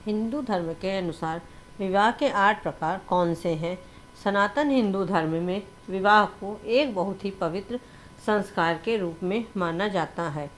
हिंदू धर्म के अनुसार विवाह के 8 प्रकार कौन से हैं? सनातन हिंदू धर्म में विवाह को एक बहुत ही पवित्र संस्कार के रूप में माना जाता है।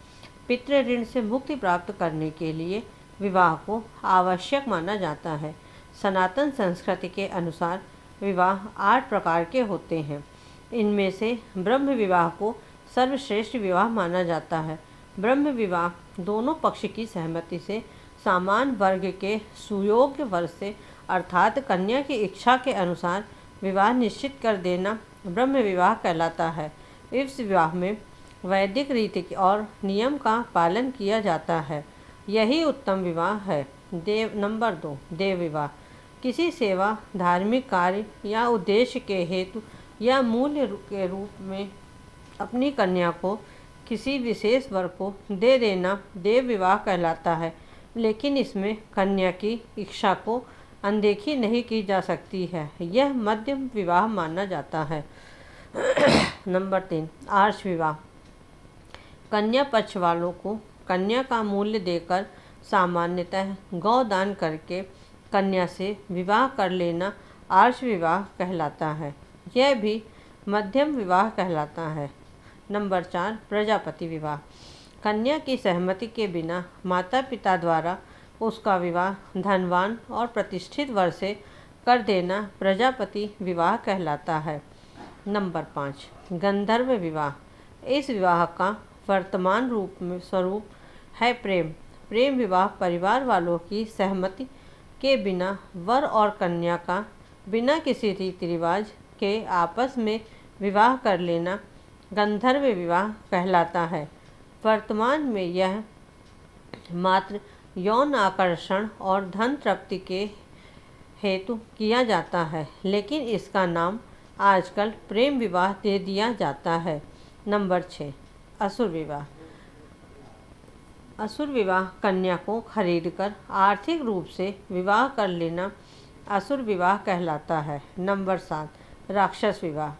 पितृ ऋण से मुक्ति प्राप्त करने के लिए विवाह को आवश्यक माना जाता है। सनातन संस्कृति के अनुसार विवाह 8 प्रकार के होते हैं। इनमें से ब्रह्म विवाह को सर्वश्रेष्ठ विवाह माना जाता है। ब्रह्म विवाह दोनों पक्ष की सहमति से समान वर्ग के सुयोग्य वर से अर्थात कन्या की इच्छा के अनुसार विवाह निश्चित कर देना ब्रह्म विवाह कहलाता है। इस विवाह में वैदिक रीति और नियम का पालन किया जाता है। यही उत्तम विवाह है। नंबर 2, देव विवाह। किसी सेवा, धार्मिक कार्य या उद्देश्य के हेतु या मूल्य के रूप में अपनी कन्या को किसी विशेष वर को दे देना देव विवाह कहलाता है, लेकिन इसमें कन्या की इच्छा को अनदेखी नहीं की जा सकती है। यह मध्यम विवाह माना जाता है। नंबर 3, आर्ष विवाह। कन्या पक्ष वालों को कन्या का मूल्य देकर सामान्यतः गौदान करके कन्या से विवाह कर लेना आर्ष विवाह कहलाता है। यह भी मध्यम विवाह कहलाता है। नंबर 4, प्रजापति विवाह। कन्या की सहमति के बिना माता पिता द्वारा उसका विवाह धनवान और प्रतिष्ठित वर से कर देना प्रजापति विवाह कहलाता है। नंबर 5, गंधर्व विवाह। इस विवाह का वर्तमान स्वरूप है प्रेम। प्रेम विवाह परिवार वालों की सहमति के बिना वर और कन्या का बिना किसी रीति रिवाज के आपस में विवाह कर लेना गंधर्व विवाह कहलाता है। वर्तमान में यह मात्र यौन आकर्षण और धन प्राप्ति के हेतु किया जाता है, लेकिन इसका नाम आजकल प्रेम विवाह दे दिया जाता है। नंबर 6, असुर विवाह। असुर विवाह कन्या को खरीदकर आर्थिक रूप से विवाह कर लेना असुर विवाह कहलाता है। नंबर 7, राक्षस विवाह।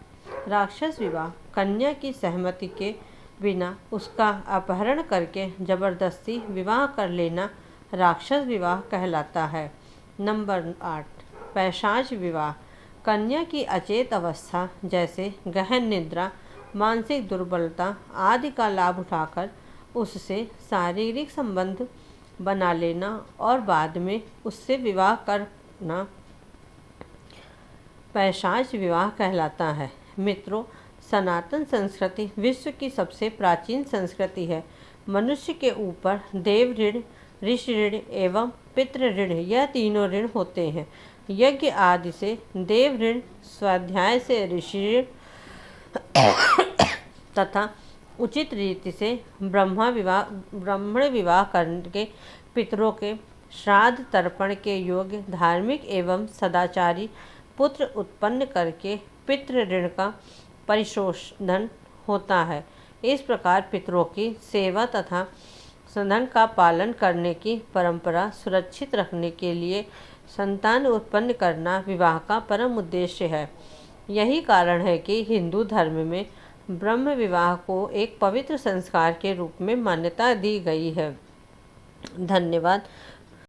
राक्षस विवाह कन्या की सहमति के बिना उसका अपहरण करके जबरदस्ती विवाह कर लेना राक्षस विवाह कहलाता है। नंबर 8, पैशाच विवाह। कन्या की अचेत अवस्था जैसे गहन निद्रा, मानसिक दुर्बलता आदि का लाभ उठाकर उससे शारीरिक संबंध बना लेना और बाद में उससे विवाह करना पैशाच विवाह कहलाता है। मित्रों, सनातन संस्कृति विश्व की सबसे प्राचीन संस्कृति है। मनुष्य के ऊपर देव ऋण, ऋषि ऋण एवं पितृ ऋण यह तीनों ऋण होते हैं। यज्ञ आदि से देव ऋण, स्वाध्याय से ऋषि ऋण तथा उचित रीति से ब्राह्मण विवाह करके पितरों के श्राद्ध तर्पण के योग्य धार्मिक एवं सदाचारी पुत्र उत्पन्न करके पितृ ऋण का परिशोधन होता है। इस प्रकार पितरों की सेवा तथा सधन का पालन करने की परंपरा सुरक्षित रखने के लिए संतान उत्पन्न करना विवाह का परम उद्देश्य है। यही कारण है कि हिंदू धर्म में ब्रह्म विवाह को एक पवित्र संस्कार के रूप में मान्यता दी गई है। धन्यवाद।